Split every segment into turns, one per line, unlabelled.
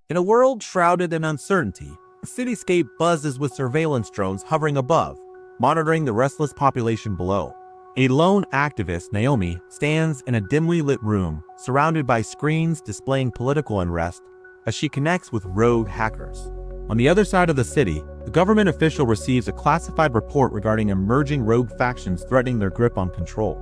In a world shrouded in uncertainty, the cityscape buzzes with surveillance drones hovering above, monitoring the restless population below. A lone activist, Naomi, stands in a dimly lit room, surrounded by screens displaying political unrest, as she connects with rogue hackers. On the other side of the city, the government official receives a classified report regarding emerging rogue factions threatening their grip on control.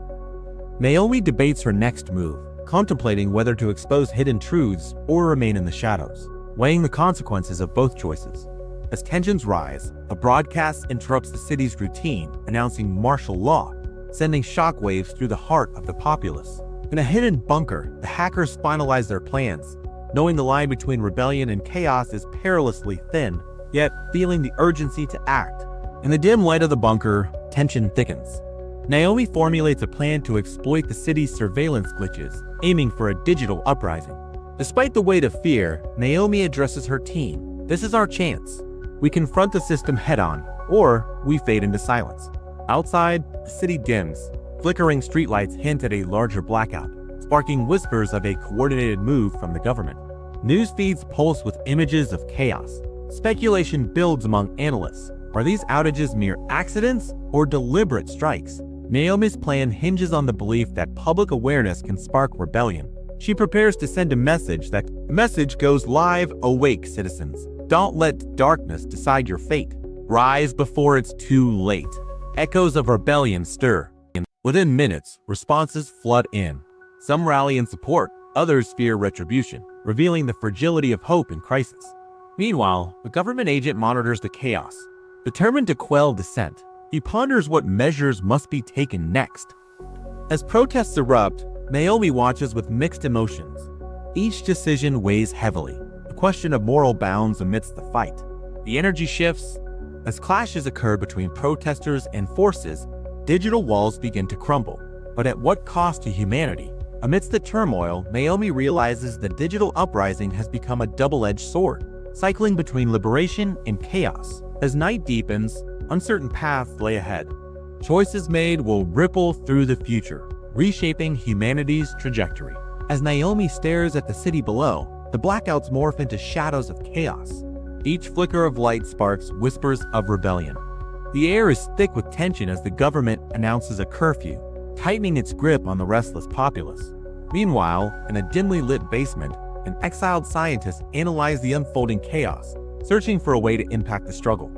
Naomi debates her next move, contemplating whether to expose hidden truths or remain in the shadows, weighing the consequences of both choices. As tensions rise, a broadcast interrupts the city's routine, announcing martial law, sending shockwaves through the heart of the populace. In a hidden bunker, the hackers finalize their plans, knowing the line between rebellion and chaos is perilously thin, yet feeling the urgency to act. In the dim light of the bunker, tension thickens. Naomi formulates a plan to exploit the city's surveillance glitches, aiming for a digital uprising. Despite the weight of fear, Naomi addresses her team. This is our chance. We confront the system head-on, or we fade into silence. Outside, the city dims. Flickering streetlights hint at a larger blackout, sparking whispers of a coordinated move from the government. News feeds pulse with images of chaos. Speculation builds among analysts. Are these outages mere accidents or deliberate strikes? Naomi's plan hinges on the belief that public awareness can spark rebellion. She prepares to send a message that the message goes live: awake, citizens. Don't let darkness decide your fate. Rise before it's too late. Echoes of rebellion stir. Within minutes, responses flood in. Some rally in support, others fear retribution, revealing the fragility of hope in crisis. Meanwhile, a government agent monitors the chaos. Determined to quell dissent, he ponders what measures must be taken next. As protests erupt, Naomi watches with mixed emotions. Each decision weighs heavily, a question of moral bounds amidst the fight. The energy shifts. As clashes occur between protesters and forces, digital walls begin to crumble. But at what cost to humanity? Amidst the turmoil, Naomi realizes the digital uprising has become a double-edged sword, cycling between liberation and chaos. As night deepens, uncertain paths lay ahead. Choices made will ripple through the future, reshaping humanity's trajectory. As Naomi stares at the city below, the blackouts morph into shadows of chaos. Each flicker of light sparks whispers of rebellion. The air is thick with tension as the government announces a curfew, tightening its grip on the restless populace. Meanwhile, in a dimly lit basement, an exiled scientist analyzes the unfolding chaos, searching for a way to impact the struggle.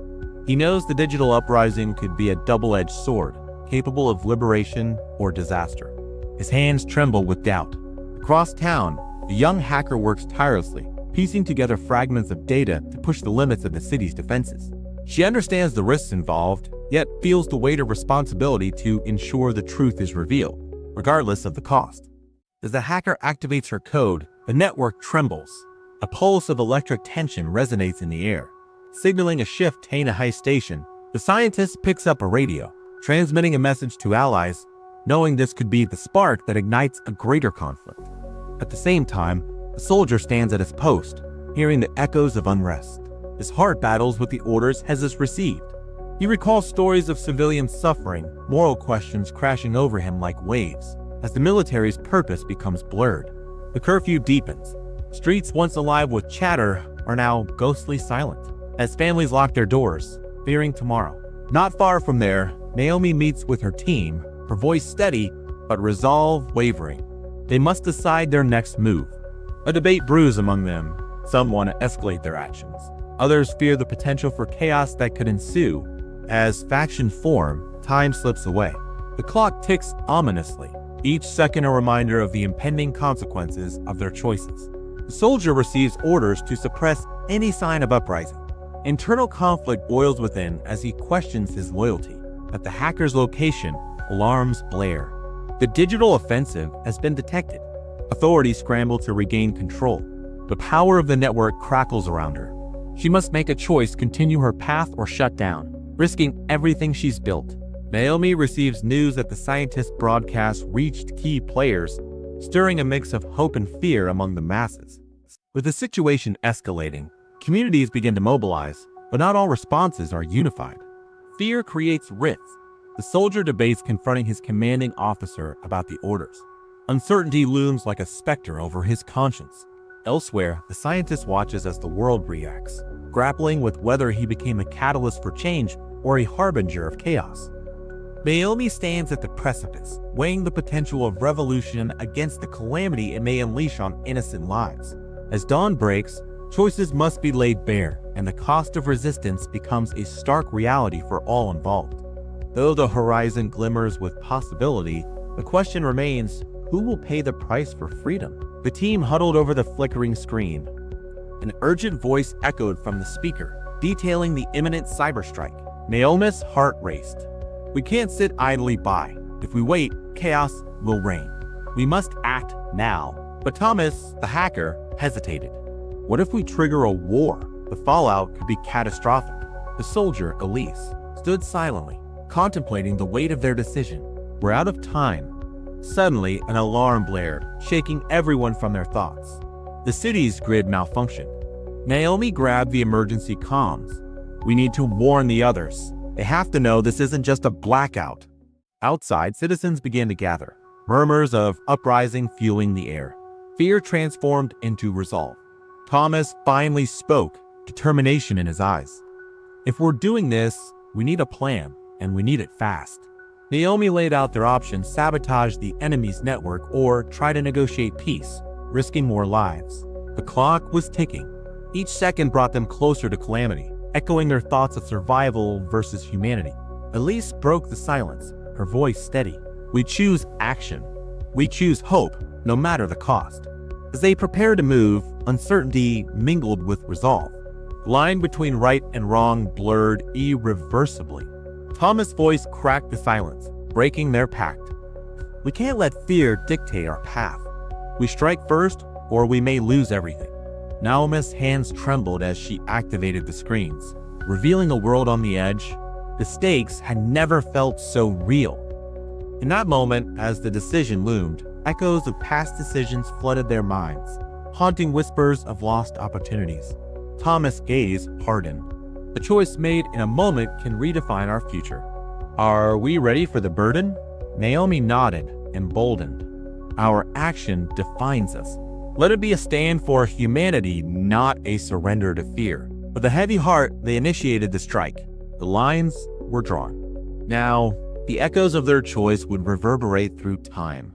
He knows the digital uprising could be a double-edged sword, capable of liberation or disaster. His hands tremble with doubt. Across town, the young hacker works tirelessly, piecing together fragments of data to push the limits of the city's defenses. She understands the risks involved, yet feels the weight of responsibility to ensure the truth is revealed, regardless of the cost. As the hacker activates her code, the network trembles. A pulse of electric tension resonates in the air, signaling a shift to Tana High Station. The scientist picks up a radio, transmitting a message to allies, knowing this could be the spark that ignites a greater conflict. At the same time, a soldier stands at his post, hearing the echoes of unrest. His heart battles with the orders Hezis received. He recalls stories of civilian suffering, moral questions crashing over him like waves, as the military's purpose becomes blurred. The curfew deepens. Streets once alive with chatter are now ghostly silent, as families lock their doors, fearing tomorrow. Not far from there, Naomi meets with her team, her voice steady, but resolve wavering. They must decide their next move. A debate brews among them. Some want to escalate their actions. Others fear the potential for chaos that could ensue. As factions form, time slips away. The clock ticks ominously, each second a reminder of the impending consequences of their choices. The soldier receives orders to suppress any sign of uprising. Internal conflict boils within as he questions his loyalty. At the hacker's location, alarms blare. The digital offensive has been detected. Authorities scramble to regain control. The power of the network crackles around her. She must make a choice: continue her path or shut down, risking everything she's built. Naomi receives news that the scientist broadcast reached key players, stirring a mix of hope and fear among the masses. With the situation escalating, communities begin to mobilize, but not all responses are unified. Fear creates rifts. The soldier debates confronting his commanding officer about the orders. Uncertainty looms like a specter over his conscience. Elsewhere, the scientist watches as the world reacts, grappling with whether he became a catalyst for change or a harbinger of chaos. Naomi stands at the precipice, weighing the potential of revolution against the calamity it may unleash on innocent lives. As dawn breaks, choices must be laid bare, and the cost of resistance becomes a stark reality for all involved. Though the horizon glimmers with possibility, the question remains, who will pay the price for freedom? The team huddled over the flickering screen. An urgent voice echoed from the speaker, detailing the imminent cyberstrike. Naomi's heart raced. We can't sit idly by. If we wait, chaos will reign. We must act now. But Thomas, the hacker, hesitated. What if we trigger a war? The fallout could be catastrophic. The soldier, Elise, stood silently, contemplating the weight of their decision. We're out of time. Suddenly, an alarm blared, shaking everyone from their thoughts. The city's grid malfunctioned. Naomi grabbed the emergency comms. We need to warn the others. They have to know this isn't just a blackout. Outside, citizens began to gather, murmurs of uprising fueling the air. Fear transformed into resolve. Thomas finally spoke, determination in his eyes. If we're doing this, we need a plan, and we need it fast. Naomi laid out their options: sabotage the enemy's network or try to negotiate peace, risking more lives. The clock was ticking. Each second brought them closer to calamity, echoing their thoughts of survival versus humanity. Elise broke the silence, her voice steady. We choose action. We choose hope, no matter the cost. As they prepared to move, uncertainty mingled with resolve. The line between right and wrong blurred irreversibly. Thomas' voice cracked the silence, breaking their pact. We can't let fear dictate our path. We strike first, or we may lose everything. Naomi's hands trembled as she activated the screens, revealing a world on the edge. The stakes had never felt so real. In that moment, as the decision loomed, echoes of past decisions flooded their minds, haunting whispers of lost opportunities. Thomas' gaze hardened. The choice made in a moment can redefine our future. Are we ready for the burden? Naomi nodded, emboldened. Our action defines us. Let it be a stand for humanity, not a surrender to fear. With a heavy heart, they initiated the strike. The lines were drawn. Now, the echoes of their choice would reverberate through time.